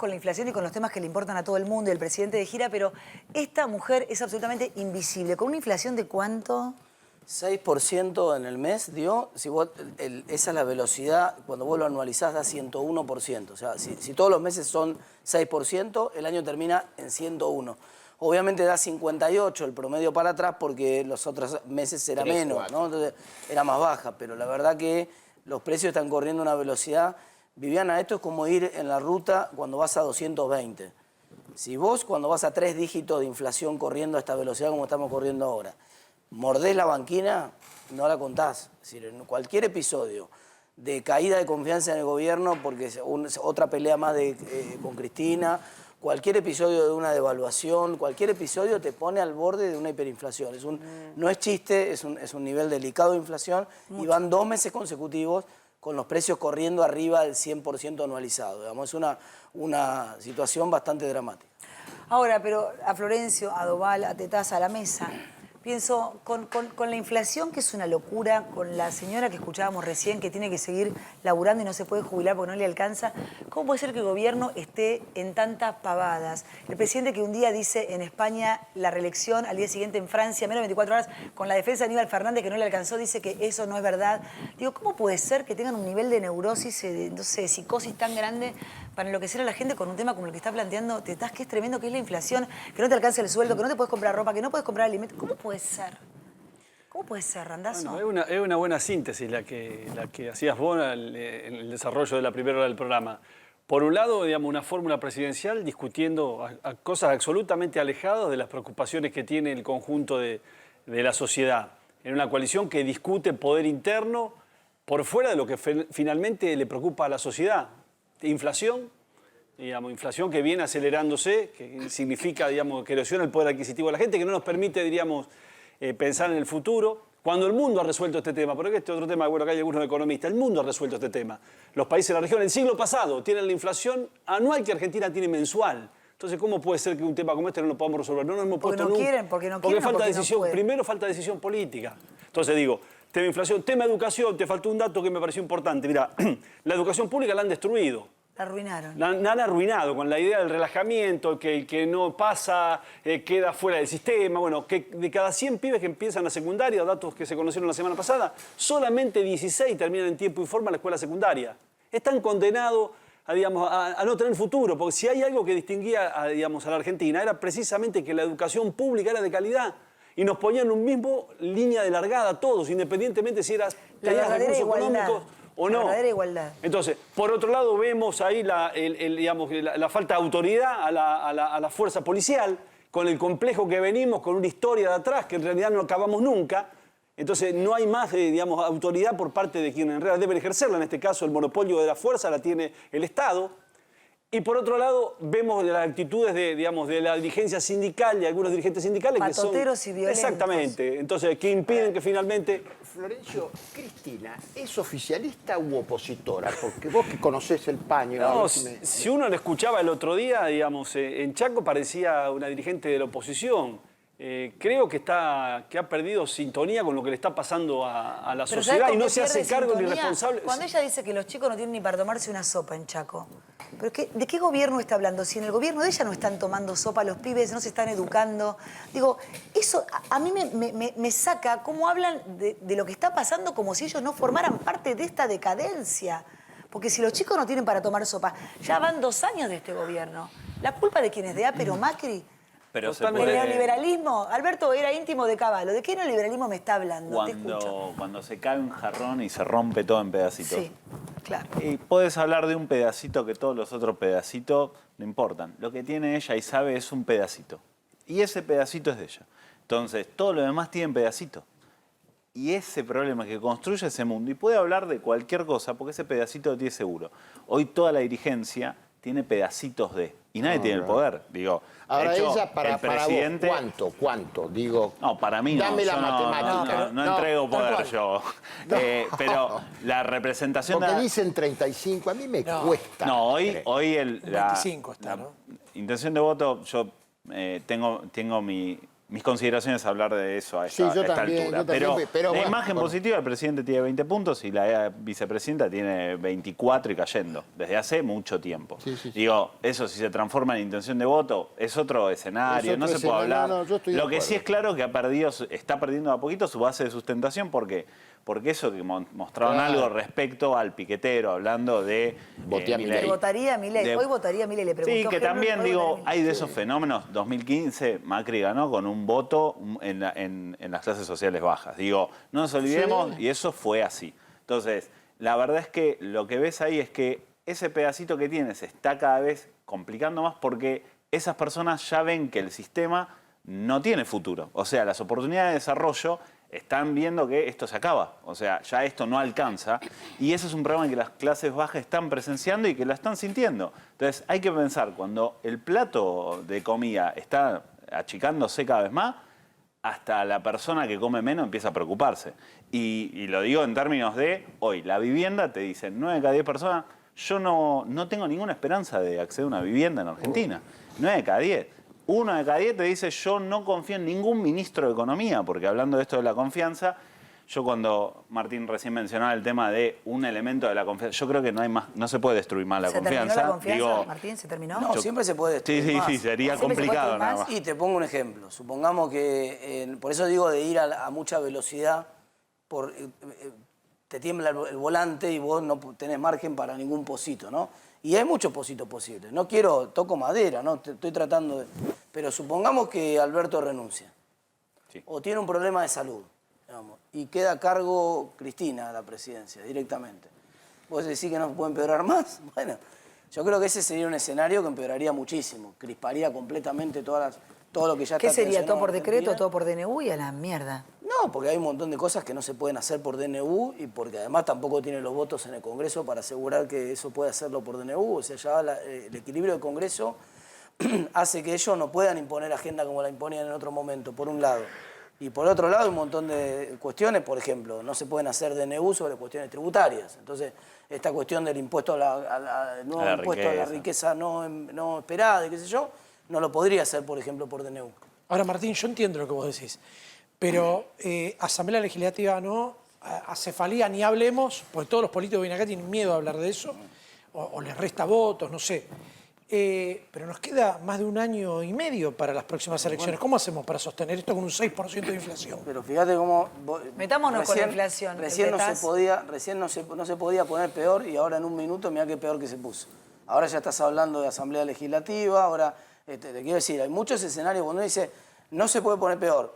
con la inflación y con los temas que le importan a todo el mundo y el presidente de gira, pero esta mujer es absolutamente invisible. ¿Con una inflación de cuánto? 6% en el mes dio, si vos, esa es la velocidad, cuando vos lo anualizás da 101%. O sea, si todos los meses son 6%, el año termina en 101. Obviamente da 58 el promedio para atrás porque los otros meses era menos, ¿no? Entonces era más baja, pero la verdad que los precios están corriendo a una velocidad. Viviana, esto es como ir en la ruta cuando vas a 220. Si vos cuando vas a 3 dígitos de inflación corriendo a esta velocidad como estamos corriendo ahora, mordés la banquina, no la contás. Es decir, en cualquier episodio de caída de confianza en el gobierno, porque otra pelea más con Cristina, cualquier episodio de una devaluación, cualquier episodio te pone al borde de una hiperinflación. No es chiste, es un nivel delicado de inflación. Y van 2 meses consecutivos con los precios corriendo arriba del 100% anualizado. Digamos, es una situación bastante dramática. Ahora, pero a Florencio, a Doval, a Tetaz, a la mesa, pienso, con la inflación, que es una locura, con la señora que escuchábamos recién, que tiene que seguir laburando y no se puede jubilar porque no le alcanza, ¿cómo puede ser que el gobierno esté en tantas pavadas? El presidente que un día dice en España la reelección, al día siguiente en Francia, menos de 24 horas, con la defensa de Aníbal Fernández que no le alcanzó, dice que eso no es verdad. Digo, ¿cómo puede ser que tengan un nivel de neurosis, no sé, de psicosis tan grande para enloquecer a la gente con un tema como el que está planteando Tetaz, que es tremendo, que es la inflación, que no te alcanza el sueldo, que no te puedes comprar ropa, que no puedes comprar alimentos? ¿Cómo puede ser? ¿Cómo puede ser, Randazzo? Bueno, es una buena síntesis la que hacías vos en el desarrollo de la primera hora del programa. Por un lado, digamos, una fórmula presidencial discutiendo a cosas absolutamente alejadas de las preocupaciones que tiene el conjunto de la sociedad. En una coalición que discute poder interno por fuera de lo que finalmente le preocupa a la sociedad. Inflación, digamos, inflación que viene acelerándose, que significa, digamos, que erosiona el poder adquisitivo de la gente, que no nos permite, diríamos, pensar en el futuro. Cuando el mundo ha resuelto este tema, porque este otro tema, bueno, acá hay algunos economistas, el mundo ha resuelto este tema. Los países de la región, el siglo pasado, tienen la inflación anual que Argentina tiene mensual. Entonces, ¿cómo puede ser que un tema como este no lo podamos resolver? No nos hemos puesto nunca. Porque falta decisión, primero falta decisión política. Entonces digo, tema inflación, tema educación, te faltó un dato que me pareció importante. Mira, la educación pública la han destruido. La arruinaron. La han arruinado con la idea del relajamiento, que el que no pasa queda fuera del sistema. Bueno, que de cada 100 pibes que empiezan la secundaria, datos que se conocieron la semana pasada, solamente 16 terminan en tiempo y forma la escuela secundaria. Están condenados a no tener futuro, porque si hay algo que distinguía a la Argentina era precisamente que la educación pública era de calidad. Y nos ponían en un mismo línea de largada todos, independientemente si tenías recursos económicos o no. La verdadera igualdad. Entonces, por otro lado, vemos ahí la falta de autoridad a la fuerza policial, con el complejo que venimos, con una historia de atrás que en realidad no acabamos nunca. Entonces, no hay más, autoridad por parte de quien en realidad debe ejercerla. En este caso, el monopolio de la fuerza la tiene el Estado. Y por otro lado, vemos las actitudes de la dirigencia sindical y algunos dirigentes sindicales patoteros y violentos. Exactamente. Entonces, que impiden que finalmente... Florencio, ¿Cristina es oficialista u opositora? Porque vos que conocés el paño... No, si uno la escuchaba el otro día, en Chaco parecía una dirigente de la oposición. Creo que ha perdido sintonía con lo que le está pasando a la sociedad y no se hace cargo ni responsable. Cuando ella dice que los chicos no tienen ni para tomarse una sopa en Chaco, ¿pero ¿de qué gobierno está hablando? Si en el gobierno de ella no están tomando sopa, los pibes no se están educando. Digo, eso a mí me saca cómo hablan de lo que está pasando como si ellos no formaran parte de esta decadencia. Porque si los chicos no tienen para tomar sopa, ya van 2 años de este gobierno. ¿La culpa de quién es? ¿De Apero Macri? Pero ¿El neoliberalismo? Alberto era íntimo de Cavallo. ¿De qué neoliberalismo me está hablando? Te escucho. Cuando se cae un jarrón y se rompe todo en pedacitos. Sí, claro. Y puedes hablar de un pedacito que todos los otros pedacitos no importan. Lo que tiene ella y sabe es un pedacito. Y ese pedacito es de ella. Entonces, todo lo demás tiene pedacito. Y ese problema que construye ese mundo. Y puede hablar de cualquier cosa porque ese pedacito lo tiene seguro. Hoy toda la dirigencia tiene pedacitos de... Y nadie tiene el poder, digo. Ahora hecho, ella, para presidente, vos, ¿cuánto? Digo, no, para mí no. Dame la matemática. No entrego poder yo. Pero la representación... Porque dicen 35, a mí me cuesta. No, hoy 25 está, ¿no? intención de voto, yo tengo mi mis consideraciones hablar de eso a Sí, esta, yo a esta también, altura. yo también, pero la bueno, imagen bueno. positiva, el presidente tiene 20 puntos y la vicepresidenta tiene 24 y cayendo, desde hace mucho tiempo. Sí. Digo, eso si se transforma en intención de voto, es otro escenario, Es otro no se puede escenario, hablar. no, yo estoy de Lo que acuerdo. sí es claro que está perdiendo a poquito su base de sustentación porque eso que mostraron Claro. algo respecto al piquetero, hablando de Voté a Milei. Que votaría a Milei. Hoy votaría a Milei, le preguntó. Sí, que Henry, también, hoy digo, votaría a Milei. hay de esos fenómenos. 2015, Macri ganó con un voto en las clases sociales bajas. Digo, no nos olvidemos, Sí. y eso fue así. Entonces, la verdad es que lo que ves ahí es que ese pedacito que tienes se está cada vez complicando más porque esas personas ya ven que el sistema no tiene futuro. O sea, las oportunidades de desarrollo están viendo que esto se acaba. O sea, ya esto no alcanza. Y ese es un problema que las clases bajas están presenciando y que la están sintiendo. Entonces, hay que pensar, cuando el plato de comida está achicándose cada vez más, hasta la persona que come menos empieza a preocuparse. Y lo digo en términos de, hoy, la vivienda, te dicen 9 de cada 10 personas, yo no tengo ninguna esperanza de acceder a una vivienda en Argentina. 9 de cada 10. 1 de cada 10 te dice, yo no confío en ningún ministro de Economía, porque hablando de esto de la confianza, yo cuando Martín recién mencionaba el tema de un elemento de la confianza, yo creo que no se puede destruir más la ¿Se confianza. terminó la confianza, Digo, Martín? ¿Se terminó? No, siempre se puede destruir más. sí, sería Siempre se puede complicado destruir nada más. más. Y te pongo un ejemplo. Supongamos que, por eso digo de ir a mucha velocidad, te tiembla el volante y vos no tenés margen para ningún pocito, ¿no? Y hay muchos pocitos posibles. No toco madera, ¿no? Estoy tratando de... Pero supongamos que Alberto renuncia. Sí. O tiene un problema de salud, digamos, y queda a cargo Cristina de la presidencia directamente. ¿Vos decís que no puede empeorar más? Bueno, yo creo que ese sería un escenario que empeoraría muchísimo. Crisparía completamente todo lo que ya ¿Qué está sería? tensionado ¿Todo por en decreto, Argentina. todo por DNU y a la mierda? No, porque hay un montón de cosas que no se pueden hacer por DNU y porque además tampoco tiene los votos en el Congreso para asegurar que eso puede hacerlo por DNU. O sea, ya el equilibrio del Congreso hace que ellos no puedan imponer agenda como la imponían en otro momento, por un lado. Y por otro lado, hay un montón de cuestiones, por ejemplo, no se pueden hacer DNU sobre cuestiones tributarias. Entonces, esta cuestión del impuesto el nuevo impuesto a la riqueza no esperada y qué sé yo, no lo podría hacer, por ejemplo, por DNU. Ahora, Martín, yo entiendo lo que vos decís, pero Asamblea Legislativa no, acefalía ni hablemos, porque todos los políticos que vienen acá tienen miedo a hablar de eso, o les resta votos, no sé. Pero nos queda más de 1 año y medio para las próximas elecciones. ¿Cómo hacemos para sostener esto con un 6% de inflación? Pero fíjate cómo... Metámonos con la inflación. Recién no se podía poner peor y ahora en un minuto mirá qué peor que se puso. Ahora ya estás hablando de Asamblea Legislativa, ahora te quiero decir, hay muchos escenarios cuando uno dice no se puede poner peor.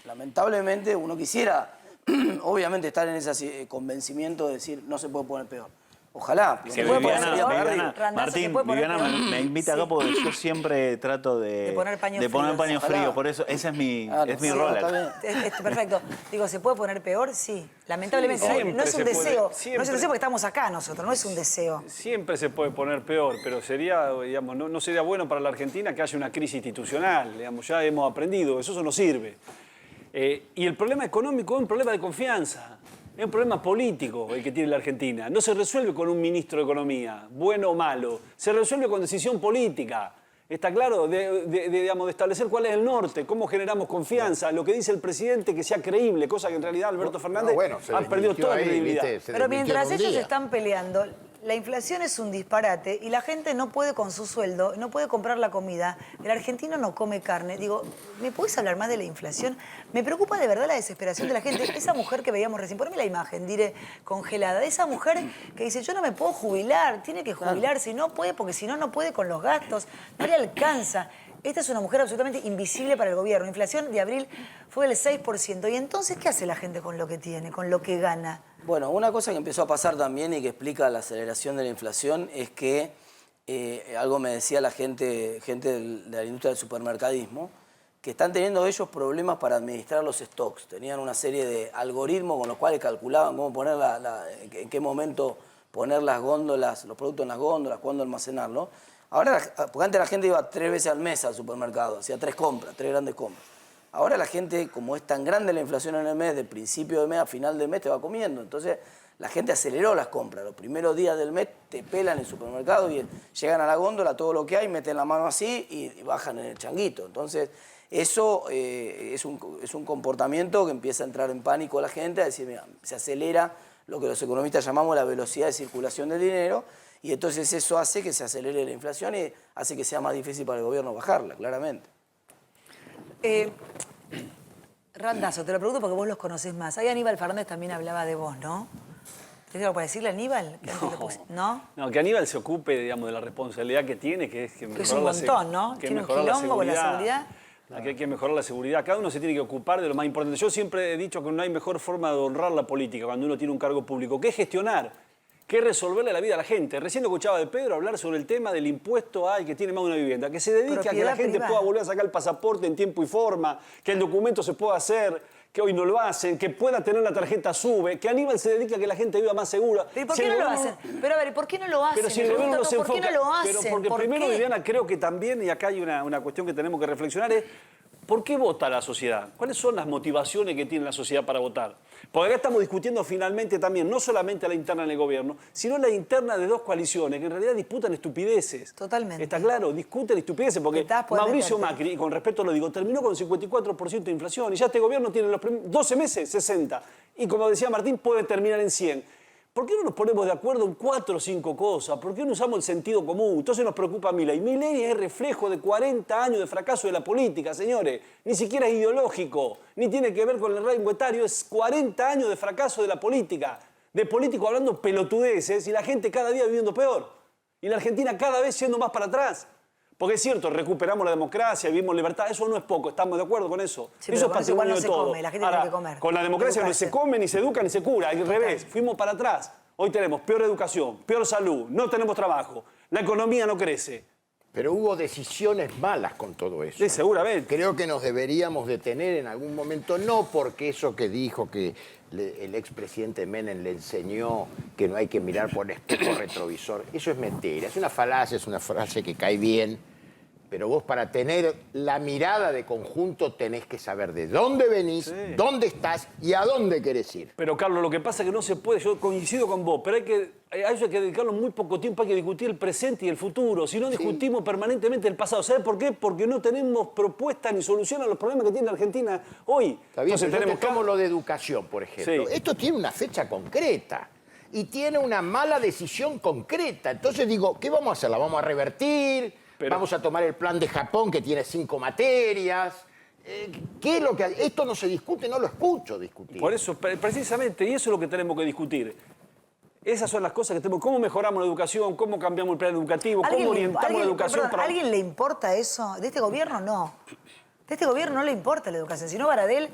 Lamentablemente uno quisiera, obviamente, estar en ese convencimiento de decir no se puede poner peor. Ojalá. Que ¿Se puede poner Viviana, peor? Viviana, Randazzo, ¿se Martín, puede poner Viviana peor? me invita acá porque yo siempre trato de poner paños poner fríos. paño Ojalá. frío, por eso ese es mi Sí, rol está acá. bien. Perfecto. Digo, ¿se puede poner peor? Sí. Lamentablemente, Sí, no siempre es un se puede, deseo. No es siempre. un deseo porque estamos acá nosotros, no es un deseo. Siempre se puede poner peor, pero sería, digamos, no sería bueno para la Argentina que haya una crisis institucional. Digamos, ya hemos aprendido, eso no sirve. Y el problema económico es un problema de confianza. Es un problema político el que tiene la Argentina. No se resuelve con un ministro de Economía, bueno o malo. Se resuelve con decisión política. ¿Está claro? Digamos, de establecer cuál es el norte, cómo generamos confianza, lo que dice el presidente que sea creíble, cosa que en realidad Alberto Fernández se ha perdido desmintió toda ahí, credibilidad. ¿viste? Se Pero desmintió mientras en un ellos día. están peleando, la inflación es un disparate y la gente no puede con su sueldo, no puede comprar la comida. El argentino no come carne. Digo, ¿me podés hablar más de la inflación? Me preocupa de verdad la desesperación de la gente. Esa mujer que veíamos recién, poneme la imagen, diré, congelada. Esa mujer que dice, yo no me puedo jubilar, tiene que jubilarse y no puede porque si no, no puede con los gastos, no le alcanza. Esta es una mujer absolutamente invisible para el gobierno. La inflación de abril fue del 6%. ¿Y entonces qué hace la gente con lo que tiene, con lo que gana? Bueno, una cosa que empezó a pasar también y que explica la aceleración de la inflación es que, algo me decía la gente de la industria del supermercadismo, que están teniendo ellos problemas para administrar los stocks. Tenían una serie de algoritmos con los cuales calculaban cómo poner en qué momento poner las góndolas, los productos en las góndolas, cuándo almacenarlo. Ahora, porque antes la gente iba 3 veces al mes al supermercado, hacía 3 grandes compras. Ahora la gente, como es tan grande la inflación en el mes, de principio de mes a final de mes te va comiendo. Entonces, la gente aceleró las compras. Los primeros días del mes te pelan en el supermercado y llegan a la góndola, todo lo que hay, meten la mano así y bajan en el changuito. Entonces, eso es un comportamiento que empieza a entrar en pánico la gente, a decir, mira, se acelera lo que los economistas llamamos la velocidad de circulación del dinero, y entonces eso hace que se acelere la inflación y hace que sea más difícil para el gobierno bajarla, claramente. Randazzo, te lo pregunto porque vos los conocés más. Ahí Aníbal Fernández también hablaba de vos, ¿no? ¿Tienes algo para decirle a Aníbal? ¿No? No, que Aníbal se ocupe, digamos, de la responsabilidad que tiene, que es que Que es un montón, ¿no? Tiene un quilombo con la seguridad. Que hay que mejorar la seguridad. Cada uno se tiene que ocupar de lo más importante. Yo siempre he dicho que no hay mejor forma de honrar la política cuando uno tiene un cargo público, que es gestionar, que es resolverle la vida a la gente. Recién lo escuchaba de Pedro hablar sobre el tema del impuesto al que tiene más de una vivienda, que se dedique a que la gente privada. pueda volver a sacar el pasaporte en tiempo y forma, que el documento se pueda hacer, que hoy no lo hacen, que pueda tener la tarjeta SUBE, que Aníbal se dedique a que la gente viva más segura. ¿Pero por qué no lo hacen? Pero a ver, ¿por qué no lo hacen? Pero si el gobierno no se ¿Por qué enfoca, no lo hacen? pero porque ¿Por primero, qué? Viviana, creo que también, y acá hay una cuestión que tenemos que reflexionar, es ¿por qué vota la sociedad? ¿Cuáles son las motivaciones que tiene la sociedad para votar? Porque acá estamos discutiendo finalmente también, no solamente la interna en el gobierno, sino la interna de dos coaliciones que en realidad disputan estupideces. Totalmente. Está claro, discuten estupideces, porque Podés Mauricio meterte. Macri, y con respeto lo digo, terminó con 54% de inflación y ya este gobierno tiene los 12 meses 60%. Y como decía Martín, puede terminar en 100%. ¿Por qué no nos ponemos de acuerdo en 4 o 5 cosas? ¿Por qué no usamos el sentido común? Entonces nos preocupa Milei. Milei es reflejo de 40 años de fracaso de la política, señores. Ni siquiera es ideológico, ni tiene que ver con el rango etario. Es 40 años de fracaso de la política. De políticos hablando pelotudeces y la gente cada día viviendo peor. Y la Argentina cada vez yendo más para atrás. Porque es cierto, recuperamos la democracia, vivimos libertad, eso no es poco, ¿estamos de acuerdo con eso? Sí, eso pero es con eso igual patrimonio no de se todo. come, la gente Ahora, tiene que comer. con la democracia no Educarse. se come, ni se educa, ni se cura, al revés, fuimos para atrás. Hoy tenemos peor educación, peor salud, no tenemos trabajo, la economía no crece. Pero hubo decisiones malas con todo eso. Sí, seguramente. Creo que nos deberíamos detener en algún momento, no porque eso que dijo que el expresidente Menem le enseñó que no hay que mirar por el espejo retrovisor. Eso es mentira, es una falacia, es una frase que cae bien. Pero vos para tener la mirada de conjunto tenés que saber de dónde venís, dónde estás y a dónde querés ir. Pero Carlos, lo que pasa es que no se puede, yo coincido con vos, pero a eso hay que dedicarlo muy poco tiempo, hay que discutir el presente y el futuro, si no discutimos permanentemente el pasado. ¿Sabes por qué? Porque no tenemos propuestas ni solución a los problemas que tiene la Argentina hoy. Está bien, Entonces, pero yo tenemos te tomo lo de educación, por ejemplo. Sí. Esto tiene una fecha concreta y tiene una mala decisión concreta. Entonces digo, ¿qué vamos a hacer? ¿La vamos a revertir? Vamos a tomar el plan de Japón que tiene 5 materias. ¿Qué es lo que hay? Esto no se discute, no lo escucho discutir. Por eso, precisamente, y eso es lo que tenemos que discutir. Esas son las cosas que tenemos. ¿Cómo mejoramos la educación? ¿Cómo cambiamos el plan educativo? ¿Cómo orientamos la educación? ¿A alguien le importa eso? ¿De este gobierno? No. De este gobierno no le importa la educación. Si no, Baradel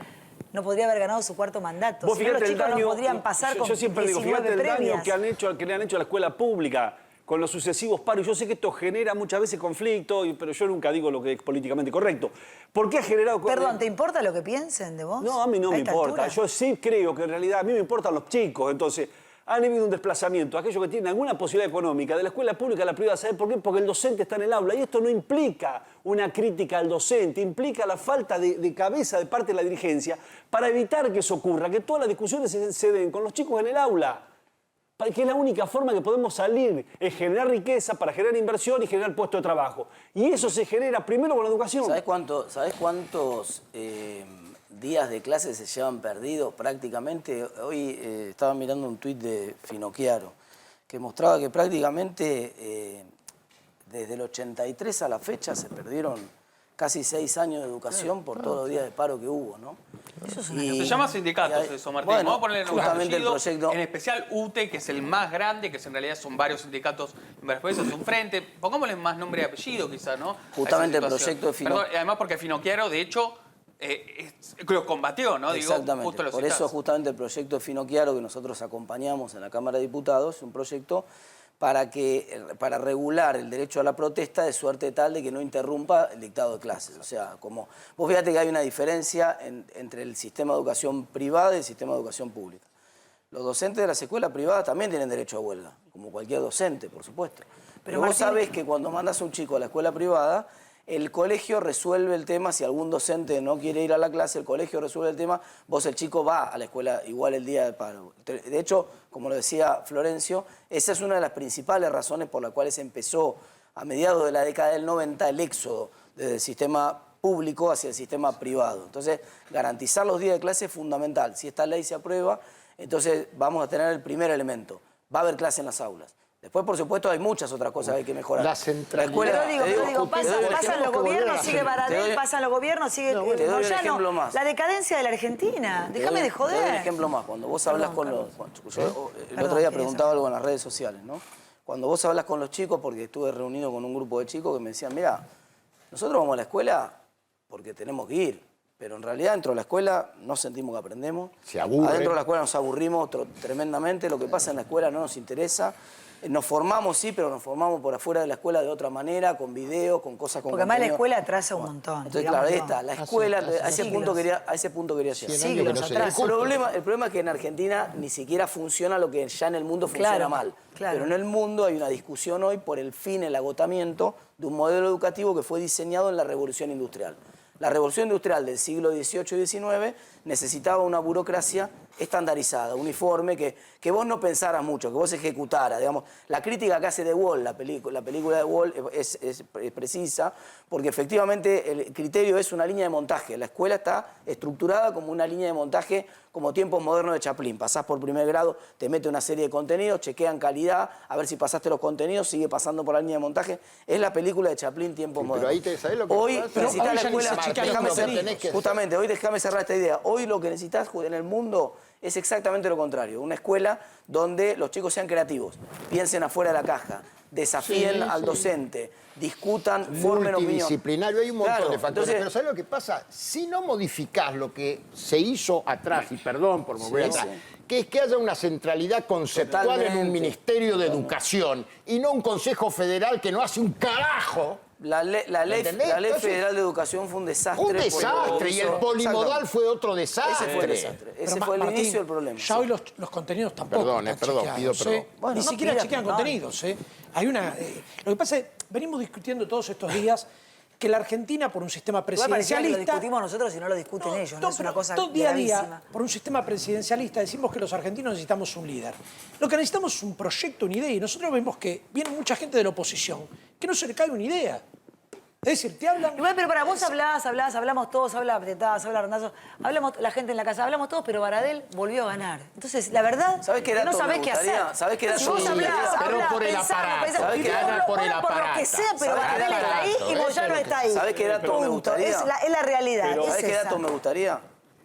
no podría haber ganado su 4º mandato. Vos Si no, los fíjate el chicos daño, no podrían pasar con yo siempre digo, 19 fíjate el daño previas. que le han hecho a la escuela pública con los sucesivos paros. Yo sé que esto genera muchas veces conflicto, pero yo nunca digo lo que es políticamente correcto. ¿Por qué ha generado... Perdón, ¿te importa lo que piensen de vos? No, a mí no me esta importa. altura? Yo sí creo que en realidad a mí me importan los chicos. Entonces, han habido un desplazamiento. Aquellos que tienen alguna posibilidad económica de la escuela pública a la privada, ¿saben por qué? Porque el docente está en el aula. Y esto no implica una crítica al docente, implica la falta de cabeza de parte de la dirigencia para evitar que eso ocurra, que todas las discusiones se den con los chicos en el aula. Que es la única forma que podemos salir, es generar riqueza para generar inversión y generar puestos de trabajo. Y eso se genera primero con la educación. ¿Sabés cuántos días de clase se llevan perdidos prácticamente? Hoy estaba mirando un tuit de Finocchiaro que mostraba que prácticamente desde el 83 a la fecha se perdieron casi 6 años de educación por todos los días de paro que hubo, ¿no? Eso es una Se llama sindicatos eso, Martín. Bueno, Vamos a ponerle un justamente el apellido, proyecto... en especial UTE, que es el más grande, que en realidad son varios sindicatos en varios países, un frente. Pongámosle más nombre y apellido, quizá, ¿no? Justamente A esa el situación. proyecto de Perdón, además porque Finocchiaro, de hecho, lo combatió, ¿no? Exactamente, Digo, justo lo por citás. eso justamente el proyecto de Finocchiaro que nosotros acompañamos en la Cámara de Diputados es un proyecto para regular el derecho a la protesta de suerte tal de que no interrumpa el dictado de clases. O sea, como vos fíjate que hay una diferencia entre el sistema de educación privada y el sistema de educación pública. Los docentes de las escuelas privadas también tienen derecho a huelga, como cualquier docente, por supuesto. Pero vos sabés que cuando mandas a un chico a la escuela privada, el colegio resuelve el tema, si algún docente no quiere ir a la clase, el colegio resuelve el tema, el chico va a la escuela igual el día del paro. De hecho, como lo decía Florencio, esa es una de las principales razones por las cuales empezó a mediados de la década del 90 el éxodo desde el sistema público hacia el sistema privado. Entonces, garantizar los días de clase es fundamental. Si esta ley se aprueba, entonces vamos a tener el primer elemento. Va a haber clase en las aulas. Después, por supuesto, hay muchas otras cosas que hay que mejorar. La centralidad. Pero digo, pasan los gobiernos, sigue Baradel, pasan los gobiernos, sigue Moyano. La decadencia de la Argentina. Déjame de joder. Te doy un ejemplo más. Cuando vos hablas con los... Yo el otro día preguntaba algo en las redes sociales, ¿no? Cuando vos hablas con los chicos, porque estuve reunido con un grupo de chicos que me decían, mira, nosotros vamos a la escuela porque tenemos que ir, pero en realidad dentro de la escuela no sentimos que aprendemos. Se aburre. Adentro de la escuela nos aburrimos tremendamente, lo que pasa en la escuela no nos interesa. Nos formamos, sí, pero nos formamos por afuera de la escuela de otra manera, con videos, con cosas con Porque además la contenido. escuela atrasa un montón. Entonces, claro, ahí está, la escuela, a ese punto quería llegar. Siglos atrás. El problema es que en Argentina ni siquiera funciona lo que ya en el mundo funciona mal. Claro. Pero en el mundo hay una discusión hoy por el fin, el agotamiento de un modelo educativo que fue diseñado en la Revolución Industrial. La Revolución Industrial del siglo XVIII y XIX necesitaba una burocracia estandarizada, uniforme, que vos no pensaras mucho, que vos ejecutaras. Digamos, la crítica que hace de Wall, la película de Wall, es precisa, porque efectivamente el criterio es una línea de montaje. La escuela está estructurada como una línea de montaje como tiempos modernos de Chaplin. Pasás por primer grado, te mete una serie de contenidos, chequean calidad, a ver si pasaste los contenidos, sigue pasando por la línea de montaje. Es la película de Chaplin, tiempos modernos. Pero ahí ¿sabés lo que hoy pasa? necesitas la Hoy ya escuela... ni se chequean los contenidos. Justamente, hoy déjame cerrar esta idea. Hoy lo que necesitas en el mundo es exactamente lo contrario. Una escuela donde los chicos sean creativos, piensen afuera de la caja, desafíen al docente, discutan, formen opinión. Multidisciplinario, hay un montón Claro, de factores. entonces- Pero ¿sabes lo que pasa? Si no modificás lo que se hizo atrás, y perdón por mover atrás, que es que haya una centralidad conceptual en Totalmente. un Ministerio de Educación y no un Consejo Federal que no hace un carajo. La ley ¿Entendés? Federal Entonces, de Educación fue un desastre. Un por lo que desastre, y el hizo- polimodal Exactamente. fue otro desastre. Ese fue el desastre. Ese Pero, fue el Martín, inicio del problema. Ya hoy los contenidos tampoco Perdón, están perdón, chequeados, pido perdón. ¿eh? Bueno, Ni no siquiera pida chequean perdón. contenidos. Hay una, lo que pasa es, venimos discutiendo todos estos días que la Argentina, por un sistema Igual parecía que lo presidencialista... discutimos nosotros y no lo discuten ellos, ¿no? Es una pero cosa todo día a día, gravísima. por un sistema presidencialista, decimos que los argentinos necesitamos un líder. Lo que necesitamos es un proyecto, una idea, y nosotros vemos que viene mucha gente de la oposición que no se le cae una idea. Es decir, te hablan... Igual, pero para vos hablamos todos, habla Tetaz, habla Randazzo, hablamos la gente en la casa, hablamos todos, pero Baradel volvió a ganar. Entonces, la verdad, ¿Sabés qué que no dato sabés me qué hacer. gustaría? ¿Sabés qué dato Si vos me hablás, gustaría? Pero hablás, por el pensás, aparato. pensás, ¿Sabés y qué vos dato? lo Por el pones por lo que aparato. sea, pero ¿Sabés qué Baradel dato? está ahí y Moyano está ahí. ¿Sabés qué dato me Punto. gustaría? Es la realidad, Pero- es ¿Sabés qué esa. dato me gustaría?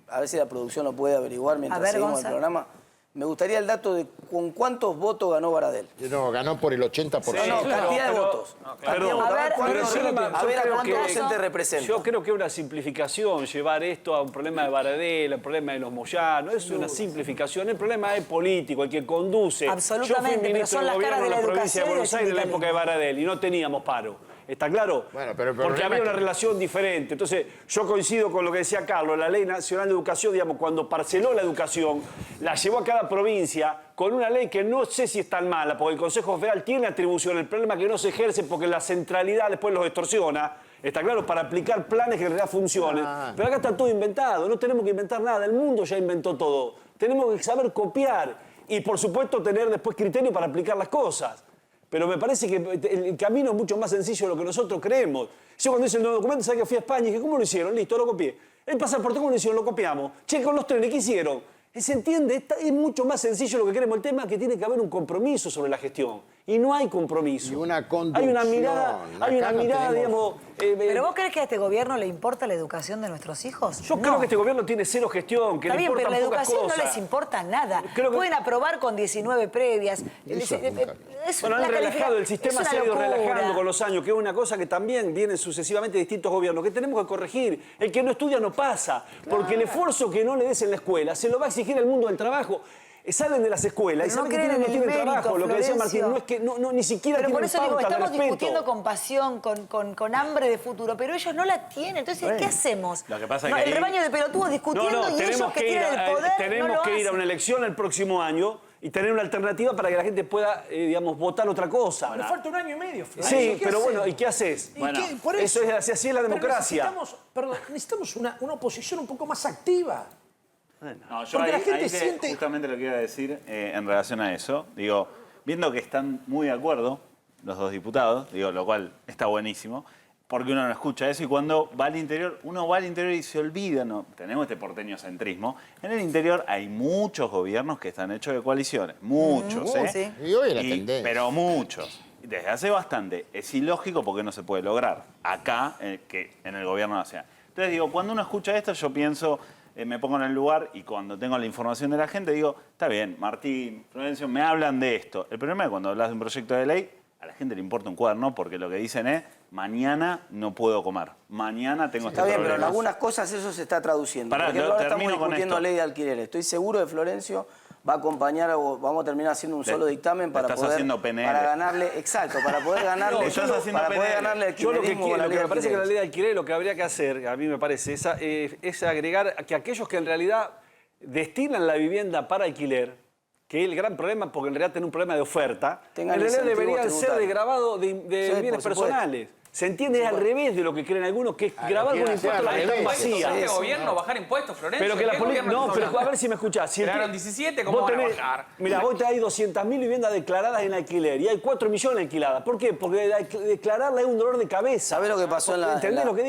A ver si la producción lo puede averiguar mientras A ver, seguimos Gonza. el programa. Me gustaría el dato de con cuántos votos ganó Baradel. No, ganó por el 80%. No, claro, cantidad de pero- votos. no, claro. Cantidad de votos. A ver, ¿cuántos- pero el problema- a ver a yo cuánta creo que- gente representa. Yo creo que es una simplificación llevar esto a un problema de Baradel, al problema de los Moyanos. Es una simplificación. El problema es político, el que conduce. Absolutamente, Yo fui pero ministro son de las gobierno caras de de la la provincia educación de y Buenos del Aires en la época de sindicalismo. Baradel y no teníamos paro. ¿Está claro? Bueno, pero el porque problema había es una que- relación diferente. Entonces, yo coincido con lo que decía Carlos. La Ley Nacional de Educación, digamos, cuando parceló la educación, la llevó a cada provincia con una ley que no sé si es tan mala, porque el Consejo Federal tiene atribución. El problema es que no se ejerce porque la centralidad después los extorsiona. Está claro, para aplicar planes que en realidad funcionen. Pero acá está todo inventado. No tenemos que inventar nada. El mundo ya inventó todo. Tenemos que saber copiar y, por supuesto, tener después criterio para aplicar las cosas. Pero me parece que el camino es mucho más sencillo de lo que nosotros creemos. Yo cuando hice el nuevo documento, ¿sabes que fui a España? Y dije, ¿cómo lo hicieron? Listo, lo copié. El pasaporte, ¿cómo lo hicieron? Lo copiamos. Che, con los trenes, ¿qué hicieron? ¿Se entiende? Es mucho más sencillo lo que queremos. El tema es que tiene que haber un compromiso sobre la gestión. Y no hay compromiso. Y una Hay una conducción. mirada, Acá no tenemos- digamos... ¿Pero vos crees que a este gobierno le importa la educación de nuestros hijos? Yo No. creo que este gobierno tiene cero gestión, que Está le bien, pero importan la pocas educación cosas. no les importa nada. Creo que- Pueden aprobar con 19 previas. Eso es nunca. Es Bueno, una han relajado, el es sistema una se ha ido locura. relajando con los años, que es una cosa que también viene sucesivamente de distintos gobiernos, que tenemos que corregir. El que no estudia no pasa, porque el esfuerzo que no le des en la escuela se lo va a exigir el mundo del trabajo. Salen de las escuelas y Pero no saben que creen tienen, no en el tienen mérito, trabajo. Lo que decía Martín, Florencio. no es que ni siquiera Pero por tienen eso digo, pauta de estamos respeto. discutiendo con pasión, con hambre de futuro, pero ellos no la tienen. Entonces, ¿qué hacemos? Lo que pasa es No, que el ahí- rebaño de pelotudos discutiendo y ellos que tienen el poder tenemos no lo que ir a hacen. una elección el próximo año y tener una alternativa para que la gente pueda, digamos, votar otra cosa. Pero falta un año y medio, Florencio. Sí, ¿Qué pero hacemos? bueno, ¿y qué haces? ¿Y Bueno, qué? Por eso es así es la Pero democracia. necesitamos una oposición un poco más activa. No, yo Porque la ahí gente te- siente- justamente lo que iba a decir en relación a eso, digo, viendo que están muy de acuerdo los dos diputados, digo, lo cual está buenísimo, porque uno no escucha eso y cuando va al interior, uno va al interior y se olvida, no, tenemos este porteño centrismo, en el interior hay muchos gobiernos que están hechos de coaliciones, muchos, ¿eh? sí. Y hoy es la tendencia. Pero muchos. Desde hace bastante. Es ilógico porque no se puede lograr acá, que en el gobierno nacional. Entonces digo, cuando uno escucha esto, yo pienso, me pongo en el lugar y cuando tengo la información de la gente, digo, está bien, Martín, Florencio, me hablan de esto. El problema es cuando hablas de un proyecto de ley, a la gente le importa un cuaderno porque lo que dicen es, mañana no puedo comer, mañana tengo Está este bien, pero en problema. algunas cosas eso se está traduciendo. Pará, Por ejemplo, ahora termino estamos con discutiendo esto. ley de alquileres. Estoy seguro de Florencio va a acompañar o vamos a terminar haciendo un solo dictamen para estás poder haciendo PNL. para ganarle, exacto, para poder ganarle, estás haciendo para poder PNL. ganarle el Yo lo que, kirchnerismo con quiero, la lo ley que de me parece que la alquileres. ley de alquiler lo que habría que hacer, a mí me parece, es agregar que aquellos que en realidad destinan la vivienda para alquiler, que es el gran problema, porque en realidad tienen un problema de oferta, Tengan en realidad incentivos deberían ser tributarios. desgravados de Sí, bienes por supuesto. personales. Se entiende al revés de lo que creen algunos, que es grabar con quieren impuestos hacer la al vivienda revés. vacía. Este gobierno bajar impuestos, Florencio. Pero que la ¿Qué política. gobierno No, estás pero a hablando? ver si me escuchás. Si Crearon 17, ¿cómo vos van a tenés- bajar? Mirá, vos tenés 200.000 viviendas declaradas en alquiler y hay 4 millones alquiladas. ¿Por qué? Porque declararla es un dolor de cabeza. ¿Sabés lo que pasó en la- ¿Entendés en la- lo que digo?